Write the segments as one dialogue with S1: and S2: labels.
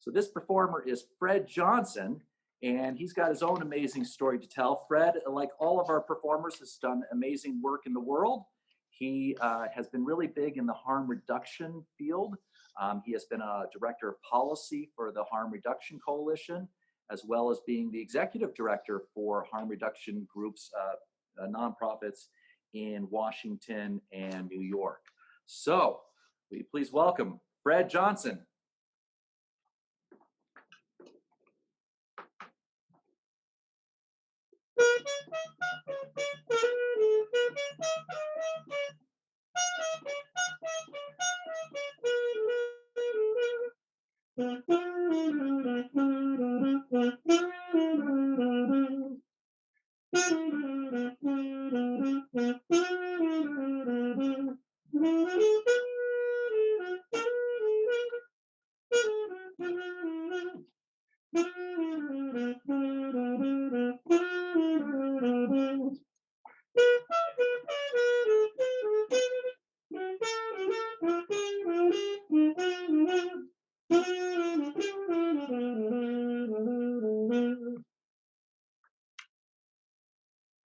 S1: So this performer is Fred Johnson, and he's got his own amazing story to tell. Fred, like all of our performers, has done amazing work in the world. He has been really big in the harm reduction field. He has been a director of policy for the Harm Reduction Coalition, as well as being the executive director for harm reduction groups, nonprofits in Washington and New York. So, will you please welcome Fred Johnson.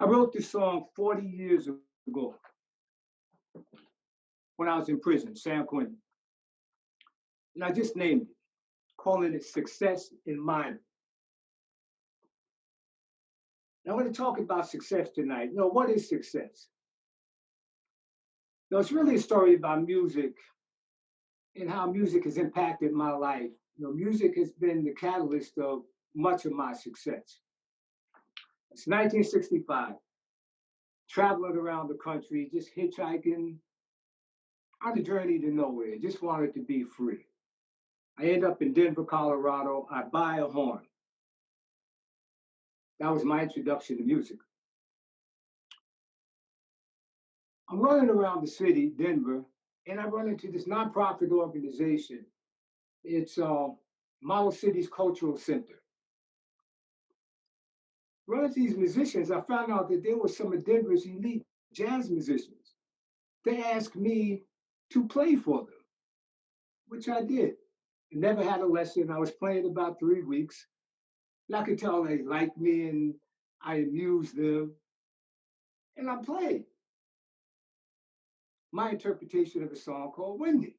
S2: I wrote this song 40 years ago when I was in prison, San Quentin. And I just named it, calling it Success in Minor. Now, I'm going to talk about success tonight. What is success? It's really a story about music and how music has impacted my life. Music has been the catalyst of much of my success. It's 1965, traveling around the country, just hitchhiking on a journey to nowhere, just wanted to be free. I end up in Denver, Colorado. I buy a horn. That was my introduction to music. I'm running around the city, Denver, and I run into this nonprofit organization. It's Model Cities Cultural Center. Running to these musicians, I found out that there were some of Denver's elite jazz musicians. They asked me to play for them, which I did. I never had a lesson. I was playing about 3 weeks. And I could tell they liked me and I amused them. And I played my interpretation of a song called Windy.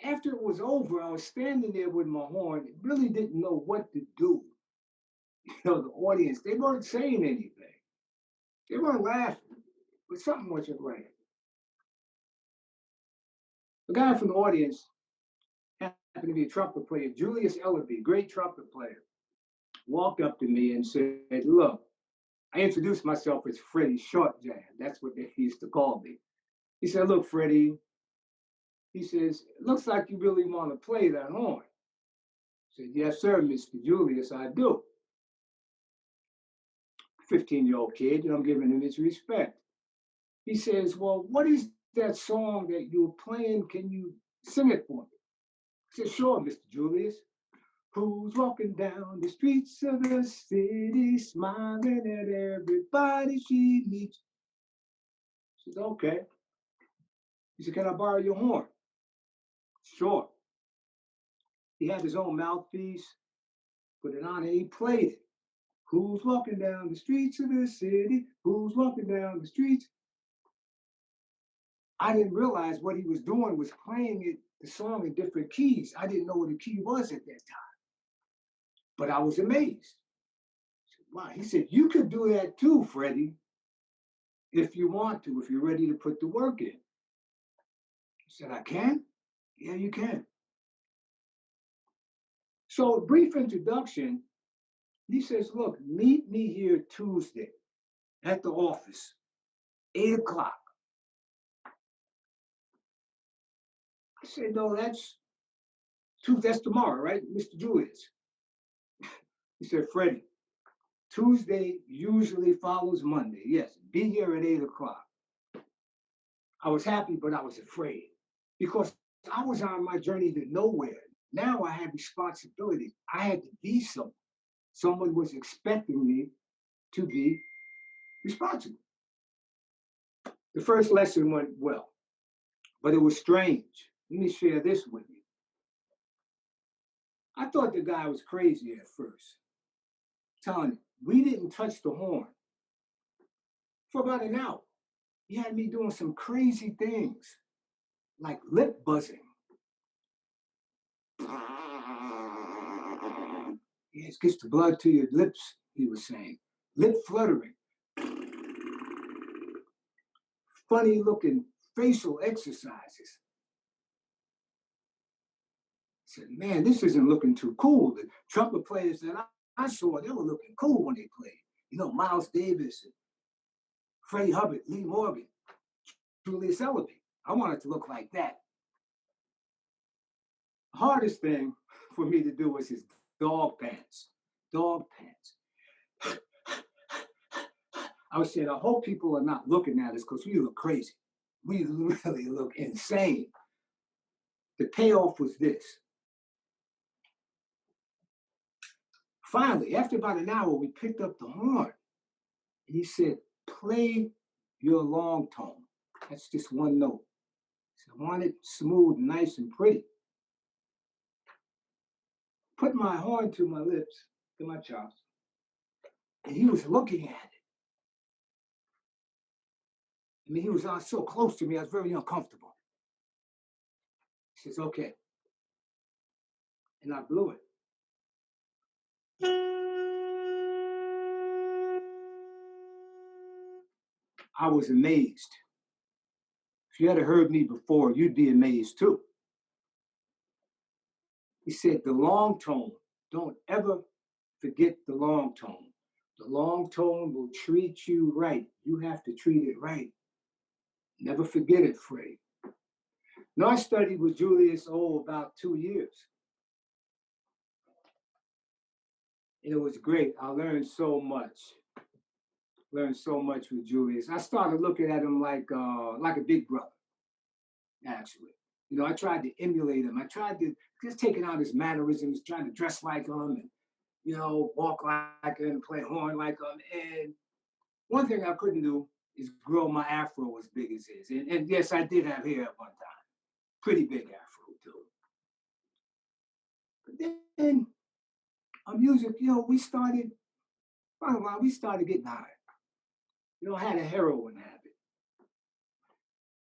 S2: After it was over, I was standing there with my horn, really didn't know what to do. The audience, they weren't saying anything. They weren't laughing, but something wasn't right. The guy from the audience happened to be a trumpet player, Julius Ella, great trumpet player, walked up to me and said, look, I introduced myself as Freddy Short Jam. That's what they used to call me. He said, look, Freddy, he says, it looks like you really want to play that horn. I said, yes, sir, Mr. Julius, I do. 15-year-old kid, I'm giving him his respect. He says, well, what is that song that you were playing? Can you sing it for me? I said, sure, Mr. Julius. Who's walking down the streets of the city, smiling at everybody she meets? She said, okay. He said, can I borrow your horn? Sure. He had his own mouthpiece, put it on and he played it. Who's walking down the streets of the city? Who's walking down the streets? I didn't realize what he was doing was playing the song in different keys. I didn't know what the key was at that time. But I was amazed. I said, wow. He said, you could do that too, Freddie, if you want to, if you're ready to put the work in. I said, I can? Yeah, you can. So a brief introduction, he says, look, meet me here Tuesday at the office, 8 o'clock. I said, no, that's tomorrow, right, Mr. Julius? He said, Freddie, Tuesday usually follows Monday. Yes, be here at 8 o'clock. I was happy, but I was afraid because I was on my journey to nowhere. Now I had responsibility. I had to be someone. Someone was expecting me to be responsible. The first lesson went well, but it was strange. Let me share this with you. I thought the guy was crazy at first. Telling you, we didn't touch the horn for about an hour. He had me doing some crazy things, like lip buzzing. Yes, gets the blood to your lips, he was saying. Lip fluttering. Funny looking facial exercises. I said, man, this isn't looking too cool. The trumpet players that I saw, they were looking cool when they played. You know, Miles Davis, and Freddie Hubbard, Lee Morgan, Julius Ellaby. I wanted to look like that. The hardest thing for me to do was his dog pants. Dog pants. I was saying, I hope people are not looking at us because we look crazy. We really look insane. The payoff was this. Finally, after about an hour, we picked up the horn. And he said, play your long tone. That's just one note. So I want it smooth, nice, and pretty. Put my horn to my lips, to my chops, and he was looking at it. I mean, he was so close to me, I was very uncomfortable. He says, okay. And I blew it. I was amazed. If you had heard me before, you'd be amazed too. He said, the long tone, don't ever forget the long tone. The long tone will treat you right. You have to treat it right. Never forget it, Freddy. Now, I studied with Julius about 2 years. And it was great. I learned so much. Learned so much with Julius. I started looking at him like a big brother, actually. You know, I tried to emulate him. I tried to just taking out his mannerisms, trying to dress like him and, you know, walk like him, play horn like him. And one thing I couldn't do is grow my afro as big as his. And yes, I did have hair at one time. Pretty big afro, too. But then our music, you know, we started getting high. You know, I had a heroin habit.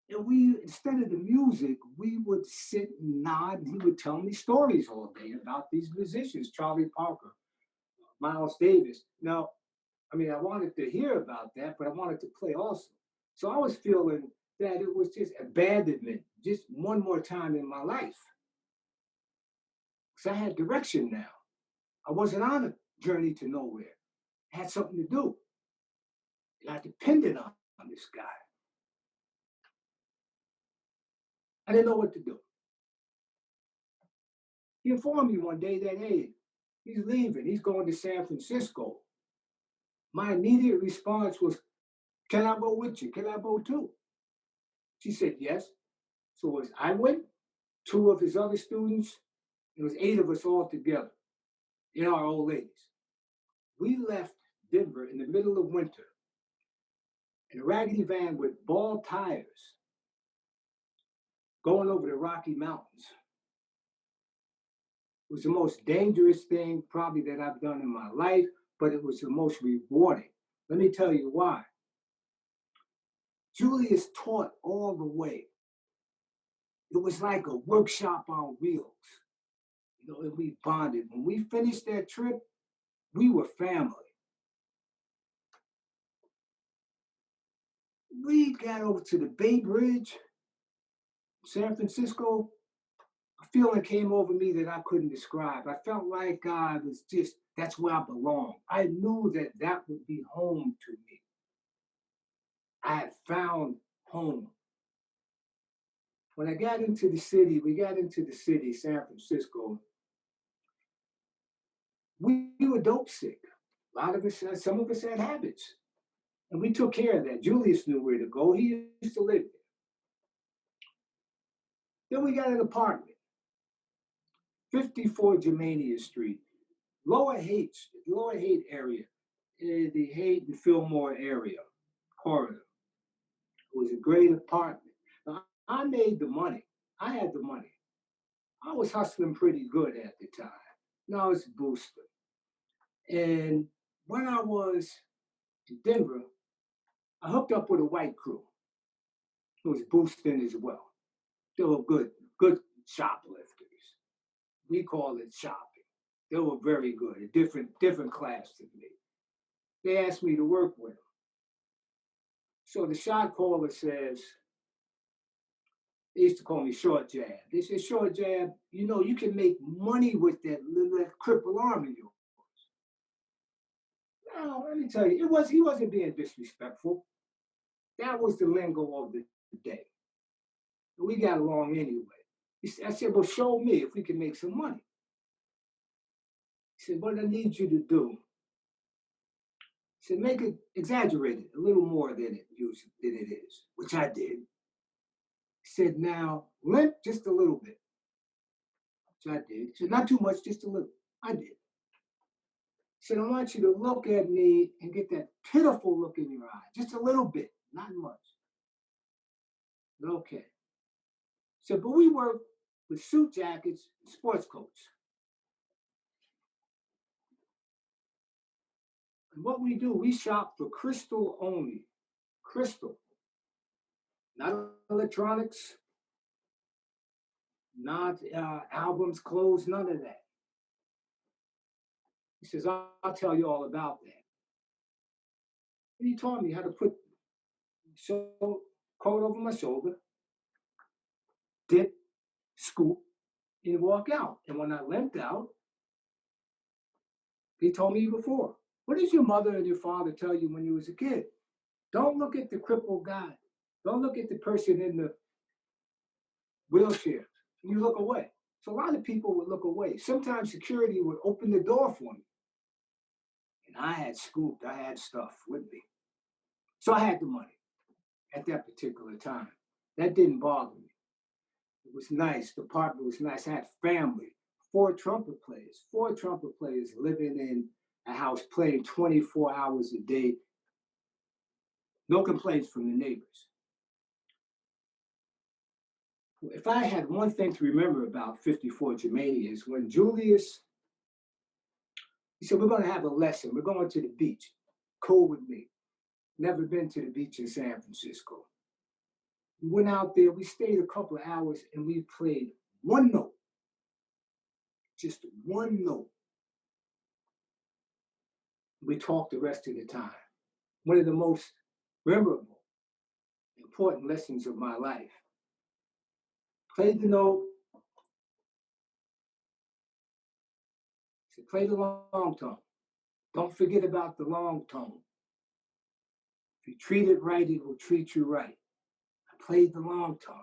S2: And we, instead of the music, we would sit and nod, and he would tell me stories all day about these musicians, Charlie Parker, Miles Davis. Now, I mean, I wanted to hear about that, but I wanted to play also. So I was feeling that it was just abandonment, just one more time in my life. Because I had direction now. I wasn't on a journey to nowhere. I had something to do. And I depended on this guy. I didn't know what to do. He informed me one day that, hey, he's leaving. He's going to San Francisco. My immediate response was, can I go with you? Can I go too? She said, yes. So as I went, 2 of his other students, it was 8 of us all together in our old ladies. We left Denver in the middle of winter in a raggedy van with bald tires going over the Rocky Mountains. It was the most dangerous thing probably that I've done in my life, but it was the most rewarding. Let me tell you why. Julius taught all the way. It was like a workshop on wheels. You know, and we bonded. When we finished that trip, we were family. We got over to the Bay Bridge, San Francisco. A feeling came over me that I couldn't describe. I felt like I was just, that's where I belong. I knew that that would be home to me. I had found home. When I got into the city, San Francisco, we were dope sick. A lot of us, some of us had habits. And we took care of that. Julius knew where to go. He used to live there. Then we got an apartment, 54 Germania Street, Lower Haight area, the Haight and Fillmore area, corridor. It was a great apartment. Now, I made the money. I had the money. I was hustling pretty good at the time. Now I was boosting. And when I was in Denver, I hooked up with a white crew who was boosting as well. They were good shoplifters. We call it shopping. They were very good, a different class than me. They asked me to work with them. So the shot caller says, they used to call me Short Jab. They said, Short Jab, you know, you can make money with that cripple arm of yours. Now, let me tell you, he wasn't being disrespectful. That was the lingo of the day. We got along anyway. I said, well, show me if we can make some money. He said, what I need you to do, he said, make it exaggerated a little more than it is, which I did. He said, now limp just a little bit, which I did. He said, not too much, just a little. I did. He said, I want you to look at me and get that pitiful look in your eye, just a little bit, not much. Okay. He said, but we work with suit jackets and sports coats. And what we do, we shop for crystal only. Crystal. Not electronics, not albums, clothes, none of that. He says, I'll tell you all about that. And he taught me how to put coat over my shoulder, dip, scoop, and walk out. And when I limped out, he told me before, what did your mother and your father tell you when you was a kid? Don't look at the crippled guy. Don't look at the person in the wheelchair. You look away. So a lot of people would look away. Sometimes security would open the door for me. And I had scooped, I had stuff with me. So I had the money at that particular time. That didn't bother me. It was nice. The apartment was nice. I had family, four trumpet players living in a house playing 24 hours a day. No complaints from the neighbors. If I had one thing to remember about 54 Germania is when Julius, he said, we're going to have a lesson. We're going to the beach. Cool with me. Never been to the beach in San Francisco. We went out there, we stayed a couple of hours, and we played one note. Just one note. We talked the rest of the time. One of the most memorable, important lessons of my life. Played the note. So play the long tone. Don't forget about the long tone. If you treat it right, it will treat you right. I played the long tone.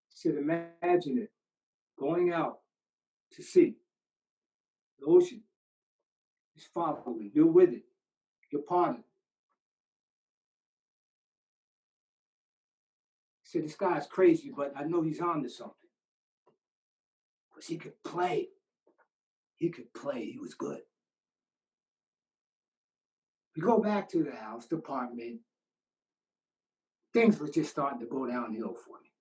S2: So imagine it, going out to sea, the ocean is following, you're with it, you're part of it. So this guy's crazy, but I know he's on to something. Because he could play. He was good. We go back to the house, the apartment. Things were just starting to go downhill for me.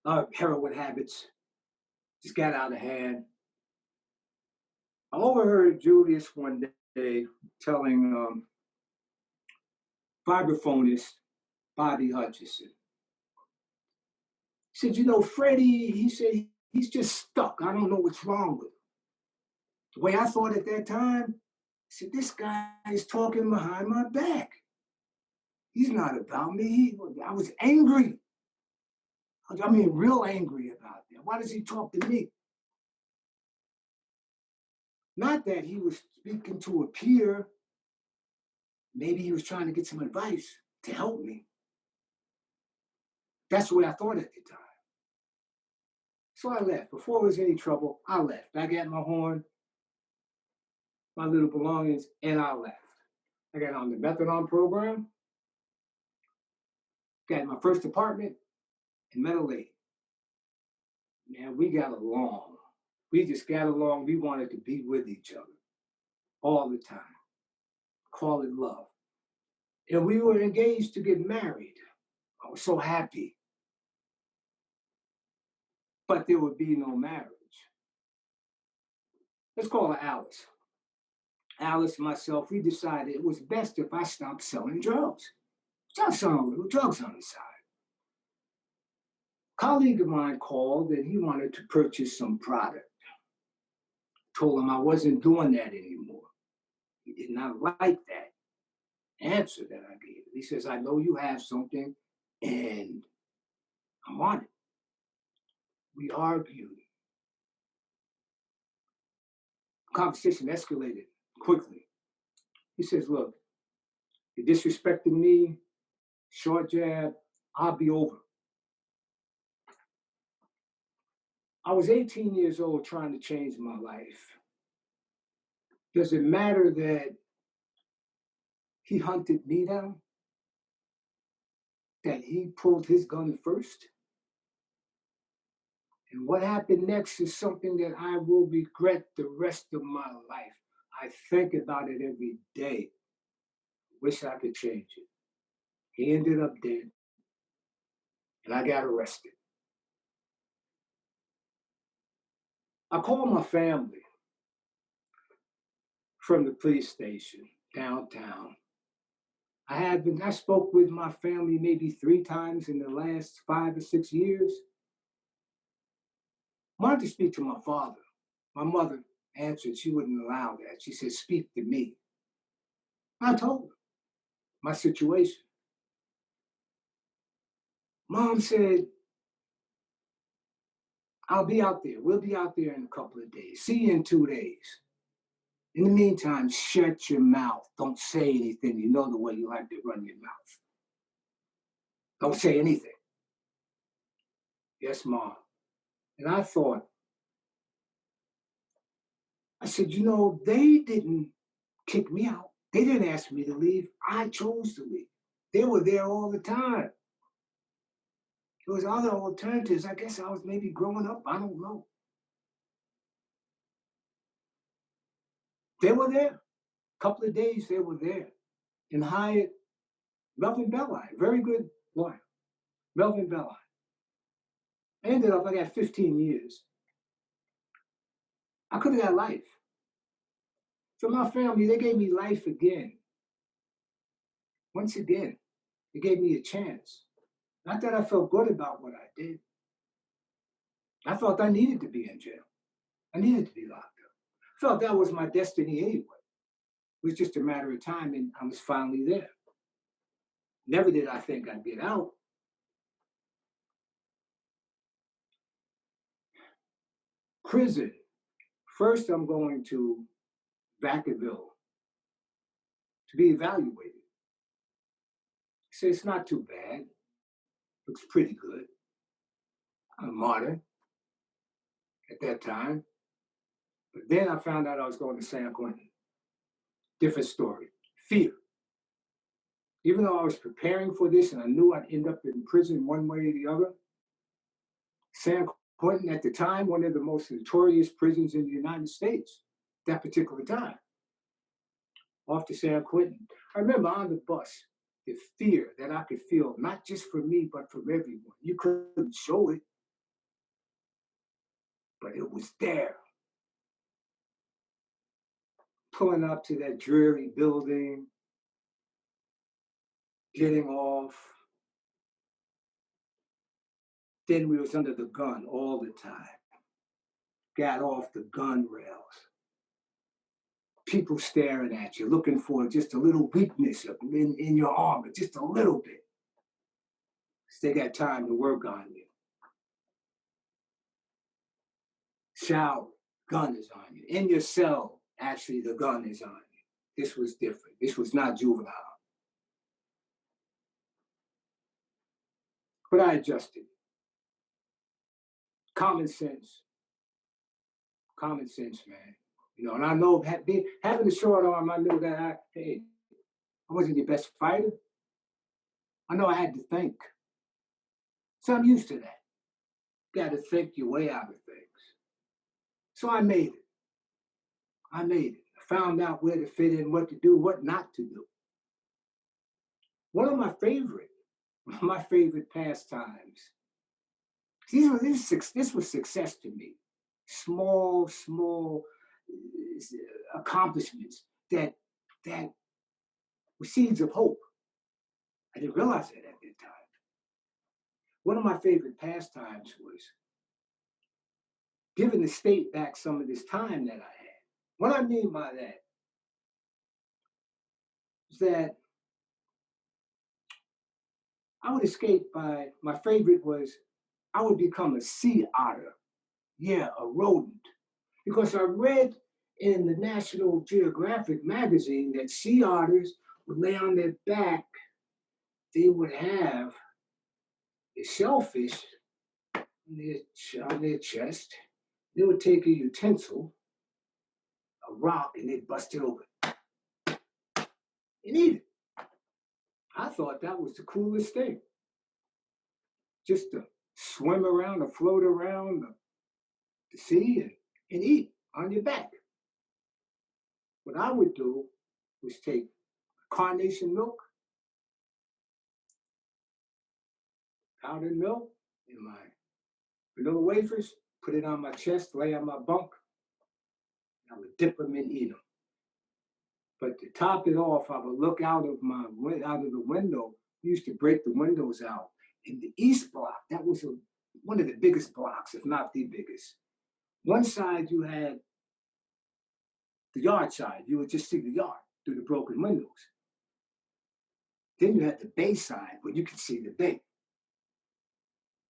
S2: Our heroin habits just got out of hand. I overheard Julius one day telling vibraphonist Bobby Hutchison. He said, you know, Freddy, he said, he's just stuck. I don't know what's wrong with him. The way I thought at that time, I said, this guy is talking behind my back. He's not about me. I was angry. I mean, real angry about that. Why does he talk to me? Not that he was speaking to a peer. Maybe he was trying to get some advice to help me. That's the way I thought at the time. So I left. Before there was any trouble, I left. I got my horn, my little belongings, and I left. I got on the methadone program, got my first apartment, and met a lady. Man, we got along. We just got along. We wanted to be with each other all the time. call it love. And we were engaged to get married. I was so happy. But there would be no marriage. Let's call her Alice. Alice and myself, we decided it was best if I stopped selling drugs. Stop selling a little drugs on the side. A colleague of mine called and he wanted to purchase some product. Told him I wasn't doing that anymore. He did not like that answer that I gave. He says, I know you have something and I want it. We argued. Conversation escalated quickly. He says, look, you're disrespecting me, short jab, I'll be over. I was 18 years old trying to change my life. Does it matter that he hunted me down? That he pulled his gun first? And what happened next is something that I will regret the rest of my life. I think about it every day. Wish I could change it. He ended up dead, and I got arrested. I called my family from the police station downtown. I spoke with my family maybe 3 times in the last 5 or 6 years. I wanted to speak to my father. My mother answered, she wouldn't allow that. She said, speak to me. I told her my situation. Mom said, I'll be out there. We'll be out there in a couple of days. See you in 2 days. In the meantime, shut your mouth. Don't say anything. You know the way you like to run your mouth. Don't say anything. Yes, Mom. And I thought, I said, you know, they didn't kick me out. They didn't ask me to leave. I chose to leave. They were there all the time. There was other alternatives. I guess I was maybe growing up. I don't know. They were there. A couple of days they were there. And hired Melvin Belli, very good lawyer. Melvin Belli. I ended up, I got 15 years. I could have got life. So my family, they gave me life again. Once again, they gave me a chance. Not that I felt good about what I did. I felt I needed to be in jail. I needed to be locked up. I felt that was my destiny anyway. It was just a matter of time and I was finally there. Never did I think I'd get out. Prison. First, I'm going to Vacaville to be evaluated. Say it's not too bad. Looks pretty good. I'm modern at that time. But then I found out I was going to San Quentin. Different story. Fear. Even though I was preparing for this and I knew I'd end up in prison one way or the other, San Quentin at the time, one of the most notorious prisons in the United States, that particular time. Off to San Quentin. I remember on the bus, the fear that I could feel, not just for me, but from everyone. You couldn't show it, but it was there. Pulling up to that dreary building, getting off. Then we was under the gun all the time. Got off the gun rails. People staring at you, looking for just a little weakness in your armor, just a little bit. Because they got time to work on you. Shower, gun is on you. In your cell, actually, the gun is on you. This was different. This was not juvenile. But I adjusted. Common sense. Common sense, man. You know, and I know having a short arm, I knew that I wasn't the best fighter. I know I had to think. So I'm used to that. Got to think your way out of things. So I made it. I made it. found out where to fit in, what to do, what not to do. One of my favorite pastimes. This was success to me. Small accomplishments that were seeds of hope. I didn't realize it at that time. One of my favorite pastimes was giving the state back some of this time that I had. What I mean by that is that I would escape by, my favorite was, I would become a sea otter. Yeah, a rodent. Because I read in the National Geographic magazine that sea otters would lay on their back, they would have a shellfish on their chest. They would take a utensil, a rock, and they'd bust it open and eat it. I thought that was the coolest thing. Just to swim around or float around the sea and eat on your back. What I would do was take carnation milk, powdered milk, and my vanilla wafers, put it on my chest, lay on my bunk, and I would dip them and eat them. But to top it off, I would look out of the window. We used to break the windows out. In the East Block, that was one of the biggest blocks, if not the biggest. One side you had the yard side. You would just see the yard through the broken windows. Then you had the bay side where you could see the bay.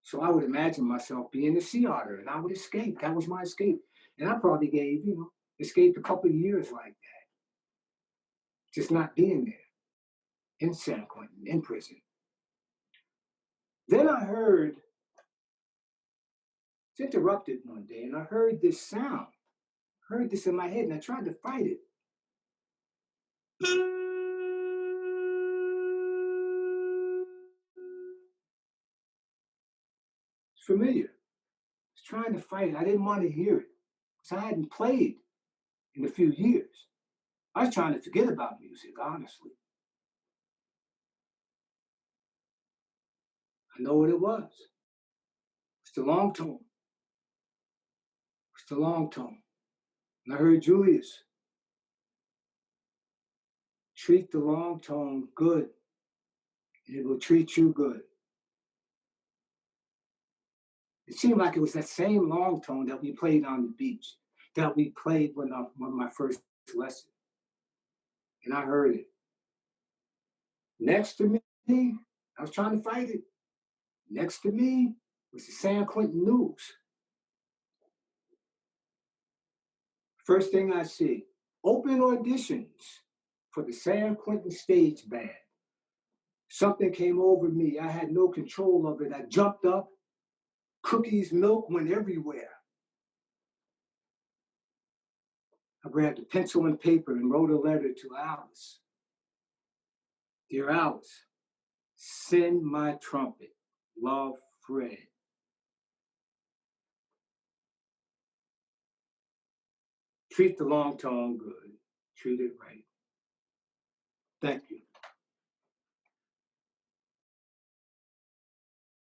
S2: So I would imagine myself being a sea otter and I would escape. That was my escape. And I probably escaped a couple of years like that. Just not being there in San Quentin, in prison. Then I heard, it's interrupted one day, and I heard this sound. I heard this in my head and I tried to fight it. It's familiar. I was trying to fight it. I didn't want to hear it because I hadn't played in a few years. I was trying to forget about music, honestly. I know what it was. It's the long tone. It's the long tone. And I heard Julius, treat the long tone good, and it will treat you good. It seemed like it was that same long tone that we played on the beach, that we played when my first lesson. And I heard it. Next to me, I was trying to fight it. Next to me was the San Quentin News. First thing I see, open auditions for the San Quentin Stage Band. Something came over me. I had no control of it. I jumped up. Cookies, milk went everywhere. I grabbed a pencil and paper and wrote a letter to Alice. Dear Alice, send my trumpet. Love, Fred. Treat the long tone good. Treat it right. Thank you.